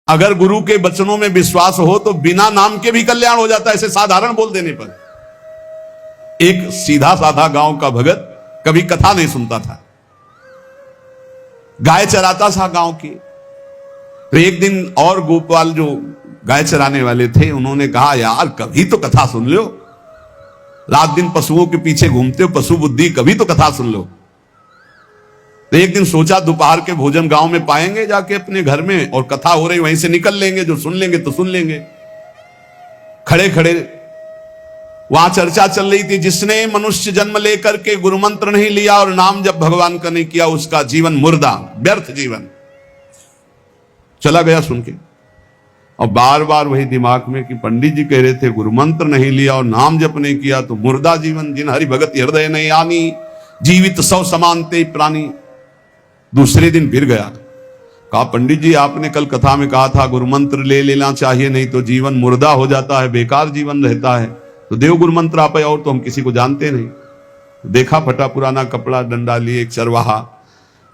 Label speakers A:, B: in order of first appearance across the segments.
A: अगर गुरु के वचनों में विश्वास हो तो बिना नाम के भी कल्याण हो जाता है, ऐसे साधारण बोल देने पर। एक सीधा साधा गांव का भगत कभी कथा नहीं सुनता था, गाय चराता था गांव की। तो एक दिन और गोपाल जो गाय चराने वाले थे, उन्होंने कहा यार कभी तो कथा सुन लो, रात दिन पशुओं के पीछे घूमते हो, पशु बुद्धि, कभी तो कथा सुन लो। तो एक दिन सोचा दोपहर के भोजन गांव में पाएंगे जाके अपने घर में, और कथा हो रही वहीं से निकल लेंगे, जो सुन लेंगे तो सुन लेंगे। खड़े खड़े वहां चर्चा चल रही थी, जिसने मनुष्य जन्म लेकर के गुरु मंत्र नहीं लिया और नाम जब भगवान का नहीं किया, उसका जीवन मुर्दा, व्यर्थ जीवन। चला गया सुन के, और बार बार वही दिमाग में कि पंडित जी कह रहे थे गुरु मंत्र नहीं लिया और नाम जप नहीं किया तो मुर्दा जीवन, जिन हरि भगत हृदय नहीं आनी, जीवित सौ समानते प्राणी। दूसरे दिन फिर गया, कहा पंडित जी आपने कल कथा में कहा था गुरु मंत्र ले लेना चाहिए, नहीं तो जीवन मुर्दा हो जाता है, बेकार जीवन रहता है। तो देव गुरु मंत्र आप, और तो हम किसी को जानते नहीं। देखा फटा पुराना कपड़ा, डंडा लिए एक चरवाहा,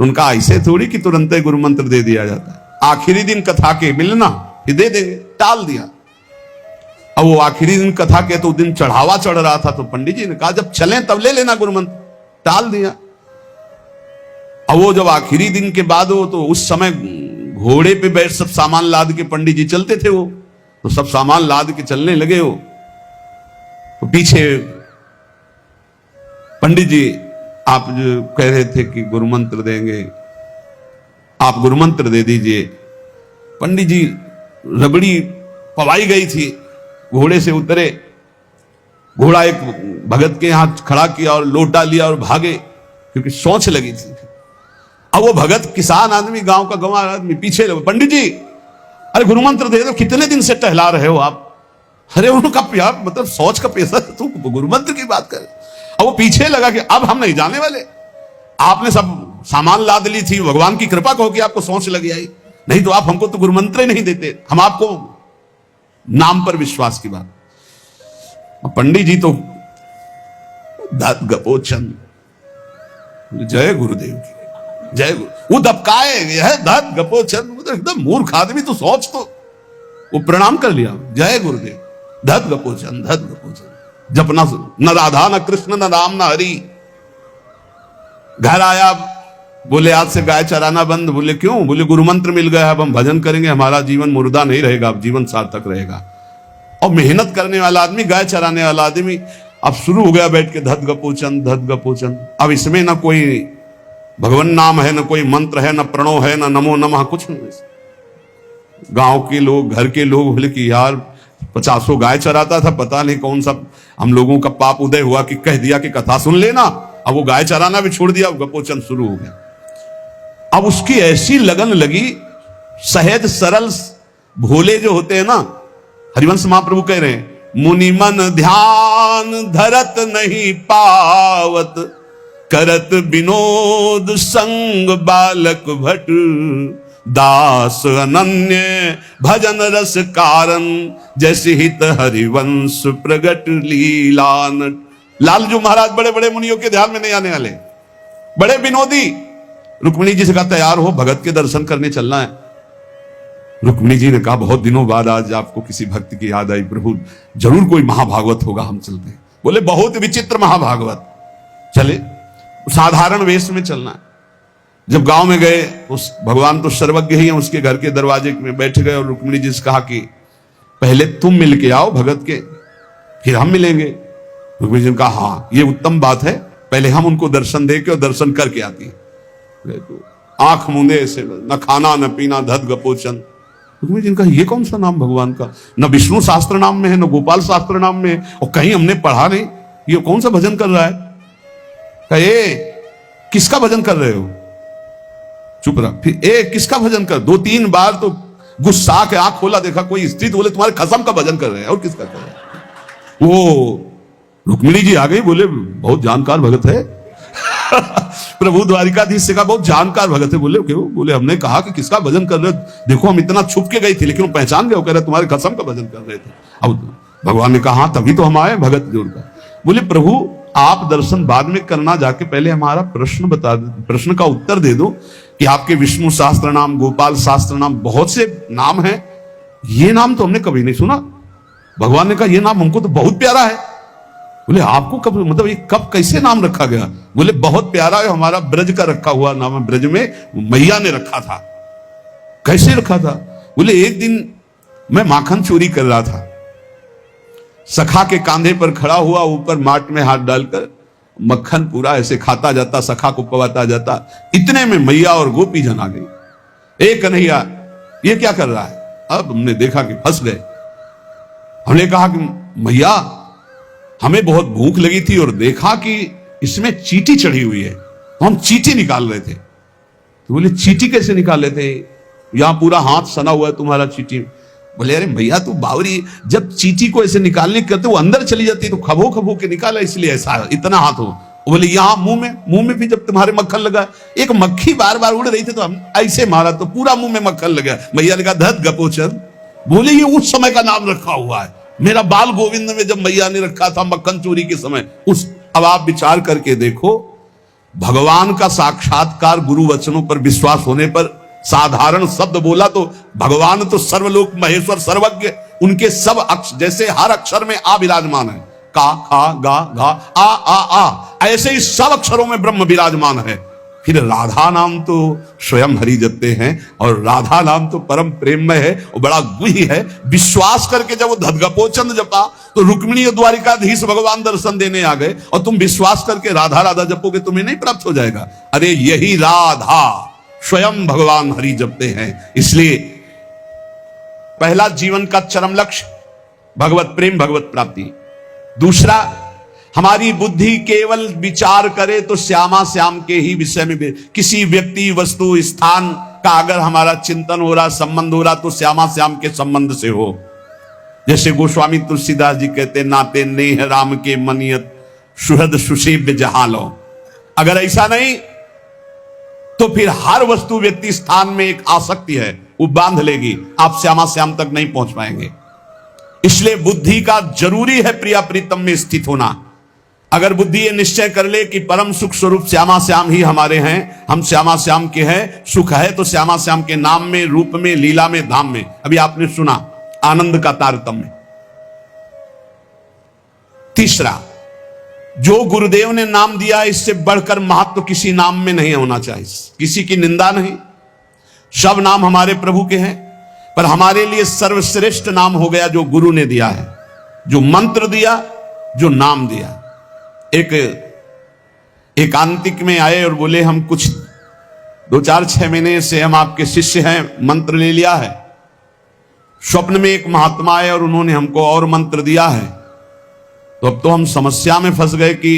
A: उनका ऐसे थोड़ी कि तुरंत ही गुरु मंत्र दे दिया जाता है। आखिरी दिन कथा के मिलना फिर दे देंगे, टाल दिया। अब वो आखिरी दिन कथा के तो दिन चढ़ावा चढ़ रहा था, तो पंडित जी ने कहा जब चलें तब ले लेना गुरु मंत्र, टाल दिया। अब वो जब आखिरी दिन के बाद हो, तो उस समय घोड़े पे बैठ सब सामान लाद के पंडित जी चलते थे, वो तो सब सामान लाद के चलने लगे हो। तो पीछे पंडित जी आप जो कह रहे थे कि गुरु मंत्र देंगे, आप गुरु मंत्र दे दीजिए। पंडित जी रबड़ी पवाई गई थी, घोड़े से उतरे, घोड़ा एक भगत के यहां खड़ा किया और लोटा लिया और भागे, क्योंकि सोच लगी थी। अब वो भगत किसान आदमी, गांव का गंवार आदमी पीछे लगे, पंडित जी अरे गुरु मंत्र दे दो, कितने दिन से टहला रहे हो आप। अरे उनका प्यार मतलब सोच का पैसा, तू गुरु मंत्र की बात कर। अब वो पीछे लगा कि अब हम नहीं जाने वाले, आपने सब सामान लाद ली थी, भगवान की कृपा कहो कि आपको सोच लगी आई, नहीं तो आप हमको तो गुरु मंत्र ही नहीं देते, हम आपको नाम पर विश्वास की बात। पंडित जी तो दांत गपोचन, जय गुरुदेव की जय गुरु, वो दबकाए यह दांत गपोचन, एकदम मूर्ख आदमी, तो सोच तो। वो प्रणाम कर लिया, जय गुरुदेव, धत गपोचन धत गपोचन, जपना न राधा न कृष्ण न राम न हरि। घर आया, बोले आज से गाय चराना बंद। बोले क्यों? बोले गुरु मंत्र मिल गया, अब हम भजन करेंगे, हमारा जीवन मुर्दा नहीं रहेगा, अब जीवन सार्थक रहेगा। और मेहनत करने वाला आदमी, गाय चराने वाला आदमी, अब शुरू हो गया बैठ के धत गपोचन धत गपोचन। अब इसमें ना कोई भगवान नाम है, ना कोई मंत्र है, ना प्रणव है, ना नमो नमः, कुछ नहीं। गांव के लोग, घर के लोग बोले कि यार 50 गाय चराता था, पता नहीं कौन सा हम लोगों का पाप उदय हुआ कि कह दिया कि कथा सुन लेना। अब वो गाय चराना भी छोड़ दिया, गपोचन शुरू हो गया। अब उसकी ऐसी लगन लगी, सहज सरल भोले जो होते हैं ना, हरिवंश महाप्रभु कह रहे हैं, मुनि मन ध्यान धरत नहीं पावत, करत विनोद संग बालक भट, दास अनन्य भजन रस कारण, जैसे हित हरिवंश प्रगट लीलान। लालजू महाराज बड़े बड़े मुनियों के ध्यान में नहीं आने वाले, बड़े विनोदी। रुक्मिणी जी से कहा तैयार हो, भगत के दर्शन करने चलना है। रुक्मिणी जी ने कहा बहुत दिनों बाद आज आपको किसी भक्त की याद आई, प्रभु जरूर कोई महाभागवत होगा, हम चलते हैं। बोले बहुत विचित्र महाभागवत, चले। साधारण वेश में चलना है। जब गांव में गए, उस भगवान तो सर्वज्ञ ही है, उसके घर के दरवाजे में बैठ गए और रुक्मिणी जी से कहा कि पहले तुम मिल के आओ भगत के, फिर हम मिलेंगे। रुक्मिणी जी ने कहा हाँ ये उत्तम बात है, पहले हम उनको दर्शन दे के और दर्शन करके आती है। आंख मूंदे से, न खाना न पीना, धत गपोचन। रुक्मिणी जी ने कहा ये कौन सा नाम भगवान का, न विष्णु शास्त्र नाम में है, न गोपाल शास्त्र नाम में है, और कहीं हमने पढ़ा नहीं, ये कौन सा भजन कर रहा है। कहे किसका भजन कर रहे हो? चुप रहा। फिर किसका भजन कर? 2-3 बार तो गुस्सा के आंख खोला, देखा कोई स्त्री, तो बोले तुम्हारे खसम का भजन कर रहे हैं। और किसका कर रहे हैं? वो रुक्मिणी जी आ गई, बोले बहुत जानकार भगत है। प्रभु द्वारिकाधीश से कहा बहुत जानकार भगत है। बोले क्यों? बोले हमने कहा कि किसका भजन कर रहे हो, देखो हम इतना छुप के गई थी लेकिन वो पहचान गए, वो कह रहे तुम्हारे खसम का भजन कर रहे थे। अब भगवान ने कहा हाँ तभी तो हम आए भगत जोड़ का। बोले प्रभु आप दर्शन बाद में करना, जाके पहले हमारा प्रश्न बता दो, प्रश्न का उत्तर दे दो कि आपके विष्णु शास्त्र नाम, गोपाल शास्त्र नाम, बहुत से नाम हैं, ये नाम तो हमने कभी नहीं सुना। भगवान ने कहा ये नाम हमको तो बहुत प्यारा है। बोले आपको कब, मतलब ये कब कैसे नाम रखा गया? बोले बहुत प्यारा है, हमारा ब्रज का रखा हुआ नाम है, ब्रज में मैया ने रखा था। कैसे रखा था? बोले एक दिन मैं माखन चोरी कर रहा था, सखा के कांधे पर खड़ा हुआ, ऊपर माट में हाथ डालकर मक्खन पूरा ऐसे खाता जाता, सखा को पवाता जाता। इतने में मैया और गोपी जन आ गई। ए कन्हैया ये क्या कर रहा है? अब हमने देखा कि फंस गए। हमने कहा कि मैया हमें बहुत भूख लगी थी और देखा कि इसमें चींटी चढ़ी हुई है, तो हम चींटी निकाल रहे थे। तो बोले चींटी कैसे निकाल रहे थे? यहां पूरा हाथ सना हुआ है तुम्हारा चींटी। बोले अरे भैया तू बावरी, जब चींटी को ऐसे निकालने करते वो अंदर चली जाती तो खबो खबो के निकाला, इसलिए ऐसा इतना हाथ हो। बोले यहां मुंह में भी जब तुम्हारे मक्खन लगा, एक मक्खी बार बार उड़ रही थी तो हम ऐसे मारा तो पूरा मुंह में मक्खन लगा। मैया ने कहा धत गपोचन। बोले ये उस समय का नाम रखा हुआ है, मेरा बाल गोविंद में जब मैया ने रखा था मक्खन चोरी के समय उस। अब आप विचार करके देखो, भगवान का साक्षात्कार गुरु वचनों पर विश्वास होने पर साधारण शब्द बोला तो भगवान तो सर्वलोक महेश्वर सर्वज्ञ, उनके सब अक्षर, जैसे हर अक्षर में आ विराजमान है, का खा गा घा आ, ऐसे ही सब अक्षरों में ब्रह्म विराजमान है। फिर राधा नाम तो स्वयं हरि जपते हैं और राधा नाम तो परम प्रेममय है और बड़ा गुही है। विश्वास करके जब वो धदगपोचंद जपा तो रुक्मिणी और द्वारिकाधीश भगवान दर्शन देने आ गए, और तुम विश्वास करके राधा राधा जपोगे तुम्हें नहीं प्राप्त हो जाएगा? अरे यही राधा स्वयं भगवान हरि जपते हैं। इसलिए पहला जीवन का चरम लक्ष्य भगवत प्रेम, भगवत प्राप्ति। दूसरा, हमारी बुद्धि केवल विचार करे तो श्यामा श्याम के ही विषय में, किसी व्यक्ति वस्तु स्थान का अगर हमारा चिंतन हो रहा, संबंध हो रहा, तो श्यामा श्याम के संबंध से हो। जैसे गोस्वामी तुलसीदास जी कहते, नाते नेह राम के मनियत सुहृद सुसेव्य जहालो। अगर ऐसा नहीं तो फिर हर वस्तु व्यक्ति स्थान में एक आसक्ति है, वो बांध लेगी, आप श्यामा श्याम तक नहीं पहुंच पाएंगे। इसलिए बुद्धि का जरूरी है प्रिया प्रीतम में स्थित होना। अगर बुद्धि ये निश्चय कर ले कि परम सुख स्वरूप श्यामा श्याम ही हमारे हैं, हम श्यामा श्याम के हैं, सुख है तो श्यामा श्याम के नाम में, रूप में, लीला में, धाम में। अभी आपने सुना आनंद का तारतम्य। तीसरा, जो गुरुदेव ने नाम दिया इससे बढ़कर महत्व किसी नाम में नहीं होना चाहिए। किसी की निंदा नहीं, सब नाम हमारे प्रभु के हैं, पर हमारे लिए सर्वश्रेष्ठ नाम हो गया जो गुरु ने दिया है, जो मंत्र दिया, जो नाम दिया। एक आंतिक में आए और बोले हम कुछ 2-4-6 महीने से हम आपके शिष्य हैं, मंत्र ले लिया है। स्वप्न में एक महात्मा आए और उन्होंने हमको और मंत्र दिया है, तो अब तो हम समस्या में फंस गए कि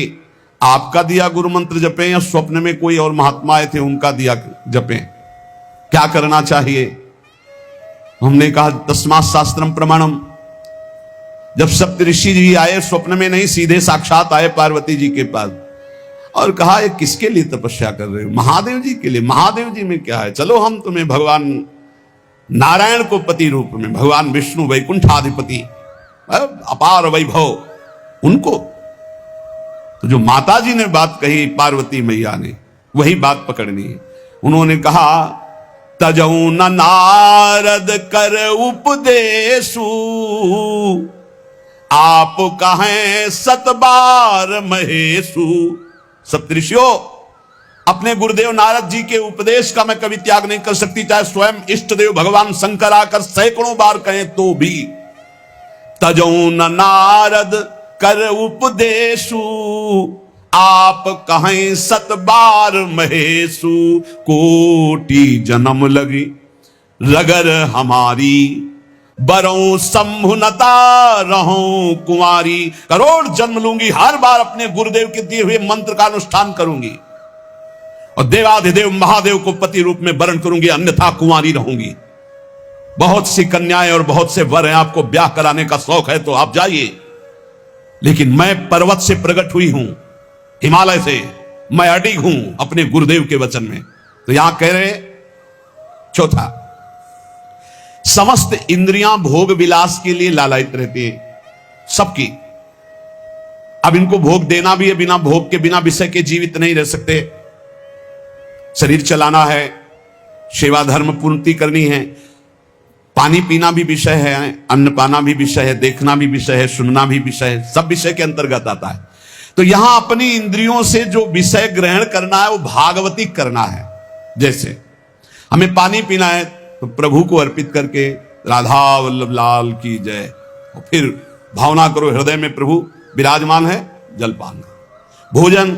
A: आपका दिया गुरु मंत्र जपें या स्वप्न में कोई और महात्मा आए थे उनका दिया जपें, क्या करना चाहिए? हमने कहा तस्मात् शास्त्रम प्रमाणम। जब सप्तऋषि जी आए, स्वप्न में नहीं, सीधे साक्षात आए पार्वती जी के पास और कहा ये किसके लिए तपस्या कर रहे हो? महादेव जी के लिए। महादेव जी में क्या है, चलो हम तुम्हें भगवान नारायण को पति रूप में, भगवान विष्णु वैकुंठाधिपति, अपार वैभव, उनको। तो जो माता जी ने बात कही पार्वती मैया ने, वही बात पकड़नी है। उन्होंने कहा तजऊ न नारद कर उपदेशु, आप कहें सतबार महेशु। सप्तऋषियों, अपने गुरुदेव नारद जी के उपदेश का मैं कभी त्याग नहीं कर सकती, चाहे स्वयं इष्ट देव भगवान शंकर आकर सैकड़ों बार कहें तो भी। तजऊ न नारद कर उपदेशु, आप कहें सतबार महेशु। कोटि जन्म लगी रगर हमारी, बरों संभुनता रहूं कुंवारी। करोड़ जन्म लूंगी, हर बार अपने गुरुदेव के दिए हुए मंत्र का अनुष्ठान करूंगी और देवाधिदेव महादेव को पति रूप में वरण करूंगी, अन्यथा कुंवारी रहूंगी। बहुत सी कन्याएं और बहुत से वर हैं, आपको ब्याह कराने का शौक है तो आप जाइए, लेकिन मैं पर्वत से प्रकट हुई हूं, हिमालय से, मैं अडिग हूं अपने गुरुदेव के वचन में। तो यहां कह रहे, चौथा, समस्त इंद्रियां भोग विलास के लिए लालायित रहती हैं, सबकी। अब इनको भोग देना भी है, बिना भोग के, बिना विषय के जीवित नहीं रह सकते। शरीर चलाना है, सेवा धर्म पूर्ति करनी है, पानी पीना भी विषय है, अन्न पाना भी विषय है, देखना भी विषय है, सुनना भी विषय है, सब विषय के अंतर्गत आता है। तो यहां अपनी इंद्रियों से जो विषय ग्रहण करना है वो भागवतिक करना है। जैसे हमें पानी पीना है तो प्रभु को अर्पित करके राधा वल्लभ लाल की जय, और फिर भावना करो हृदय में प्रभु विराजमान है, जलपान। भोजन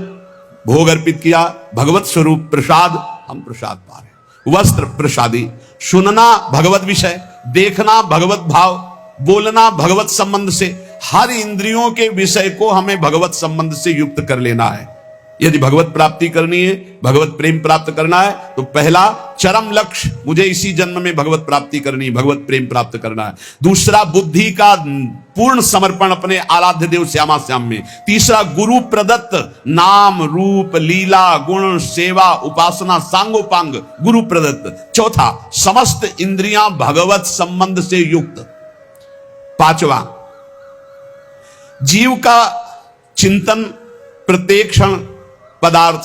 A: भोग अर्पित किया, भगवत स्वरूप प्रसाद, हम प्रसाद पा रहे। वस्त्र प्रसादी, सुनना भगवत विषय, देखना भगवत भाव, बोलना भगवत संबंध से, हर इंद्रियों के विषय को हमें भगवत संबंध से युक्त कर लेना है। यदि भगवत प्राप्ति करनी है, भगवत प्रेम प्राप्त करना है, तो पहला चरम लक्ष्य, मुझे इसी जन्म में भगवत प्राप्ति करनी है, भगवत प्रेम प्राप्त करना है। दूसरा बुद्धि का पूर्ण समर्पण अपने आराध्य देव श्यामा श्याम में। तीसरा गुरु प्रदत्त नाम रूप लीला गुण सेवा उपासना सांगोपांग गुरु प्रदत्त। चौथा समस्त इंद्रियां भगवत संबंध से युक्त। पांचवा जीव का चिंतन, प्रत्येक क्षण पदार्थ,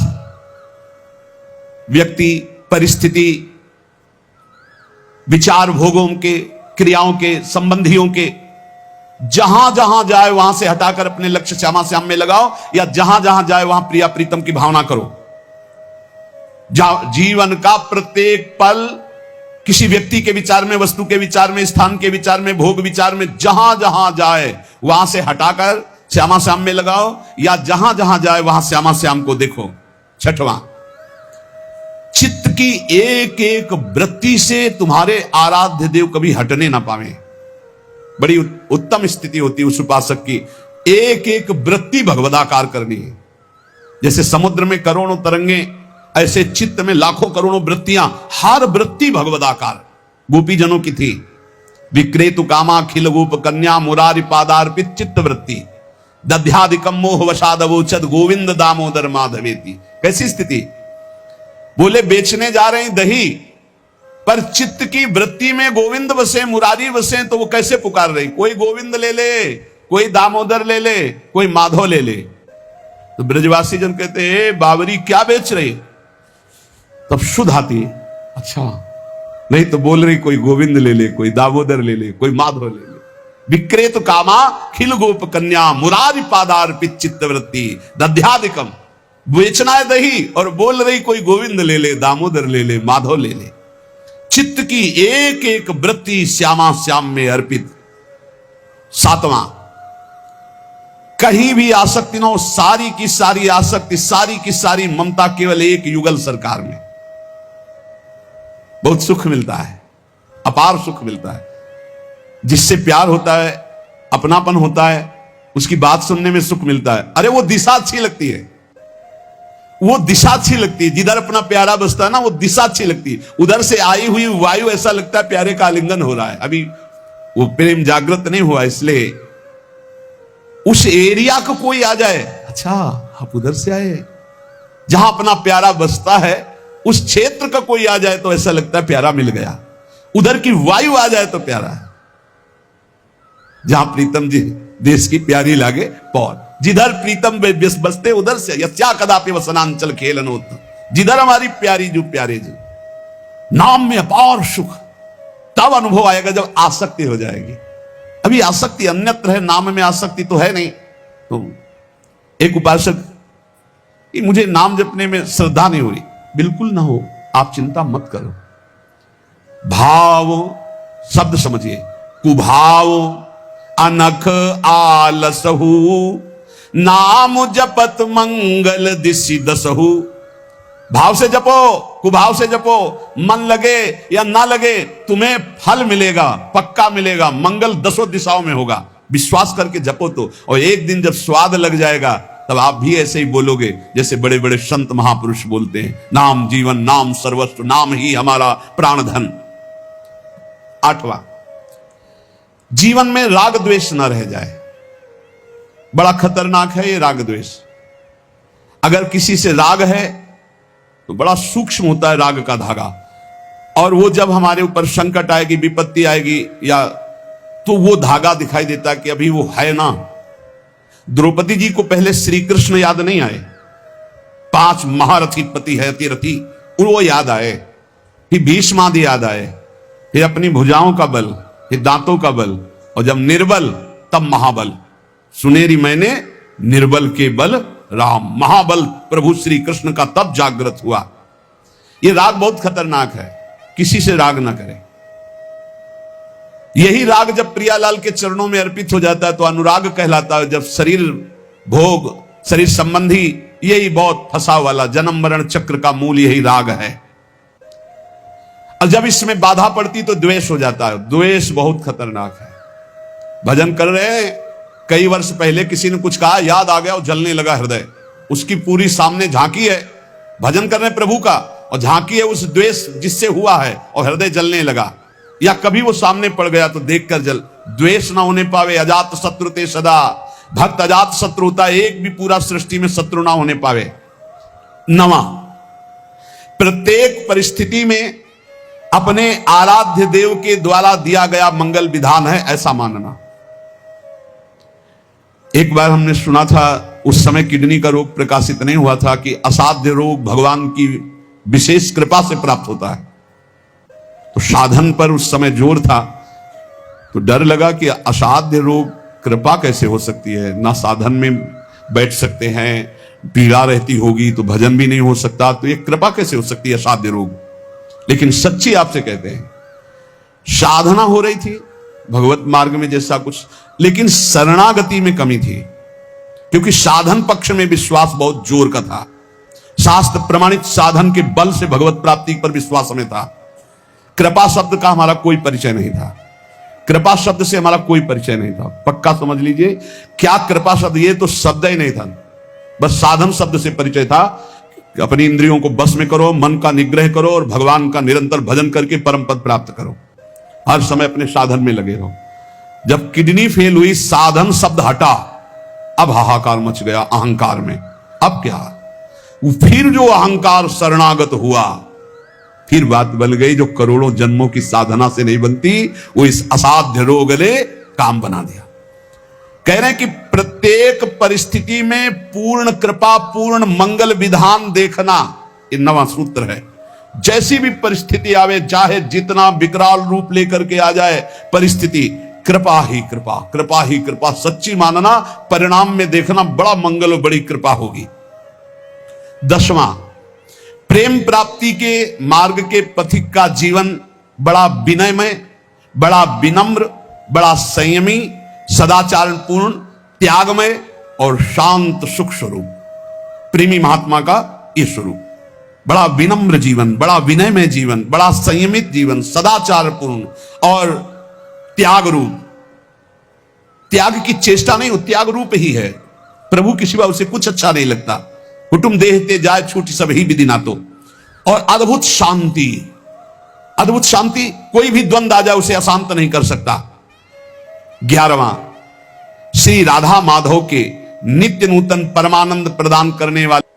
A: व्यक्ति, परिस्थिति, विचार भोगों के, क्रियाओं के, संबंधियों के, जहां जहां जाए वहां से हटाकर अपने लक्ष्य श्यामा श्याम में लगाओ, या जहां जहां जाए वहां प्रिया प्रीतम की भावना करो। जीवन का प्रत्येक पल किसी व्यक्ति के विचार में, वस्तु के विचार में, स्थान के विचार में, भोग विचार में, जहां जहां जाए वहां से हटाकर श्यामा श्याम में लगाओ, या जहां जहां जाए वहां श्यामा श्याम को देखो। छठवां, चित्त की एक एक वृत्ति से तुम्हारे आराध्य देव कभी हटने ना पावे। बड़ी उत्तम स्थिति होती है उस उपासक की, एक एक वृत्ति भगवदाकार करनी है। जैसे समुद्र में करोड़ों तरंगे, ऐसे चित्त में लाखों करोड़ों वृत्तियां, हर वृत्ति भगवदाकार गोपी जनों की थी। विक्रेतु कामा खिल गोप कन्या मुरारी पादार्पित चित्त वृत्ति दध्यादिकम मोह वशादवोचत गोविंद दामोदर माधवेति। कैसी स्थिति? बोले बेचने जा रहे हैं दही, पर चित्त की वृत्ति में गोविंद बसे, मुरारी बसे, तो वो कैसे पुकार रही? कोई गोविंद ले ले, कोई दामोदर ले ले, कोई माधव ले ले। तो ब्रजवासी जन कहते हैं बाबरी क्या बेच रही? तब शुद्ध आती है, अच्छा नहीं तो बोल रही कोई गोविंद ले ले, कोई दामोदर ले ले, कोई माधव ले ले। विक्रेत कामा खिल गोप कन्या मुरारी पादार्पित चित्तवृत्ति दध्यादिकम, बेचना है दही और बोल रही कोई गोविंद ले ले, दामोदर ले ले, माधव ले ले। चित्त की एक एक वृत्ति श्यामा श्याम में अर्पित। सातवां, कहीं भी आसक्ति न हो, सारी की सारी आसक्ति, सारी की सारी ममता केवल एक युगल सरकार में। बहुत सुख मिलता है, अपार सुख मिलता है। जिससे प्यार होता है, अपनापन होता है, उसकी बात सुनने में सुख मिलता है। अरे वो दिशा अच्छी लगती है, वो दिशा अच्छी लगती है। जिधर अपना प्यारा बसता है ना, वो दिशा अच्छी लगती है। उधर से आई हुई वायु ऐसा लगता है प्यारे का आलिंगन हो रहा है, अभी वो प्रेम जागृत नहीं हुआ। इसलिए उस एरिया को कोई आ जाए, अच्छा आप उधर से आए, जहां अपना प्यारा बसता है उस क्षेत्र का कोई आ जाए तो ऐसा लगता है प्यारा मिल गया। उधर की वायु आ जाए तो प्यारा है। जहां प्रीतम जी देश की प्यारी लागे पौर, जिधर प्रीतम बसते उधर से यत्या कदापि वसनांचल खेलनोत, जिधर हमारी प्यारी जो प्यारे जी, नाम में अपार सुख तब अनुभव आएगा जब आसक्ति हो जाएगी। अभी आसक्ति अन्यत्र है, नाम में आसक्ति तो है नहीं। तो एक उपासक कि मुझे नाम जपने में श्रद्धा नहीं हो रही, बिल्कुल ना हो, आप चिंता मत करो। भाव शब्द समझिए, कुभाव अनख आलसहु नाम जपत मंगल दिशि दसहु। भाव से जपो, कुभाव से जपो, मन लगे या ना लगे तुम्हें फल मिलेगा, पक्का मिलेगा, मंगल दसों दिशाओं में होगा। विश्वास करके जपो तो, और एक दिन जब स्वाद लग जाएगा तब आप भी ऐसे ही बोलोगे जैसे बड़े बड़े संत महापुरुष बोलते हैं, नाम जीवन, नाम सर्वस्व, नाम ही हमारा प्राण धन। आठवां, जीवन में राग द्वेष न रह जाए। बड़ा खतरनाक है ये राग द्वेष। अगर किसी से राग है तो बड़ा सूक्ष्म होता है राग का धागा, और वो जब हमारे ऊपर संकट आएगी, विपत्ति आएगी, या तो वो धागा दिखाई देता कि अभी वो है ना। द्रौपदी जी को पहले श्री कृष्ण याद नहीं आए, 5 महारथी पति है अतिरथी वो याद आए, फिर भीष्मादि याद आए, फिर अपनी भुजाओं का बल, फिर दांतों का बल, और जब निर्बल तब महाबल। सुनेरी मैंने निर्बल के बल राम, महाबल प्रभु श्री कृष्ण का तब जागृत हुआ। यह राग बहुत खतरनाक है, किसी से राग ना करें। यही राग जब प्रियालाल के चरणों में अर्पित हो जाता है तो अनुराग कहलाता है। जब शरीर भोग, शरीर संबंधी, यही बहुत फंसा वाला जन्म मरण चक्र का मूल यही राग है। और जब इसमें बाधा पड़ती तो द्वेष हो जाता है। द्वेष बहुत खतरनाक है। भजन कर रहे हैं, कई वर्ष पहले किसी ने कुछ कहा, याद आ गया और जलने लगा हृदय, उसकी पूरी सामने झांकी है, भजन कर रहे हैं प्रभु का और झांकी है उस द्वेष जिससे हुआ है और हृदय जलने लगा। या कभी वो सामने पड़ गया तो देखकर जल, द्वेष ना होने पावे अजात शत्रु ते सदा, भक्त अजात शत्रु होता है, एक भी पूरा सृष्टि में शत्रु ना होने पावे। नवा, प्रत्येक परिस्थिति में अपने आराध्य देव के द्वारा दिया गया मंगल विधान है ऐसा मानना। एक बार हमने सुना था, उस समय किडनी का रोग प्रकाशित नहीं हुआ था, कि असाध्य रोग भगवान की विशेष कृपा से प्राप्त होता है। तो साधन पर उस समय जोर था, तो डर लगा कि असाध्य रोग कृपा कैसे हो सकती है, ना साधन में बैठ सकते हैं, पीड़ा रहती होगी तो भजन भी नहीं हो सकता, तो ये कृपा कैसे हो सकती है असाध्य रोग। लेकिन सच्ची आपसे कहते हैं, साधना हो रही थी भगवत मार्ग में जैसा कुछ, लेकिन शरणागति में कमी थी, क्योंकि साधन पक्ष में विश्वास बहुत जोर का था। शास्त्र प्रमाणित साधन के बल से भगवत प्राप्ति पर विश्वास हमें था। कृपा शब्द का हमारा कोई परिचय नहीं था, कृपा शब्द से हमारा कोई परिचय नहीं था। पक्का समझ लीजिए, क्या कृपा शब्द, ये तो शब्द ही नहीं था, बस साधन शब्द से परिचय था। अपनी इंद्रियों को बस में करो, मन का निग्रह करो और भगवान का निरंतर भजन करके परम पद प्राप्त करो। हर समय अपने साधन में लगे रहो। जब किडनी फेल हुई, साधन शब्द हटा, अब हाहाकार मच गया अहंकार में। अब क्या, फिर जो अहंकार शरणागत हुआ, फिर बात बन गई, जो करोड़ों जन्मों की साधना से नहीं बनती, वो इस असाध्य रोग ने काम बना दिया। कह रहे हैं कि प्रत्येक परिस्थिति में पूर्ण कृपा, पूर्ण मंगल विधान देखना, ये नवा सूत्र है। जैसी भी परिस्थिति आवे, चाहे जितना विकराल रूप लेकर के आ जाए परिस्थिति, कृपा ही कृपा, कृपा ही कृपा, सच्ची मानना, परिणाम में देखना बड़ा मंगल और बड़ी कृपा होगी। 10वां, प्रेम प्राप्ति के मार्ग के पथिक का जीवन बड़ा विनयमय, बड़ा विनम्र, बड़ा संयमी, सदाचारपूर्ण, त्यागमय और शांत सुख स्वरूप। प्रेमी महात्मा का ये स्वरूप, बड़ा विनम्र जीवन, बड़ा विनयमय जीवन, बड़ा संयमित जीवन, सदाचारपूर्ण और त्याग रूप। त्याग की चेष्टा नहीं, वो त्याग रूप ही है। प्रभु के सिवा उसे कुछ अच्छा नहीं लगता। कुटुंब देहते जाए छूटी सब ही विधि ना तो। और अद्भुत शांति, अद्भुत शांति, कोई भी द्वंद आ जाए उसे अशांत नहीं कर सकता। 11वां, श्री राधा माधव के नित्य नूतन परमानंद प्रदान करने वाले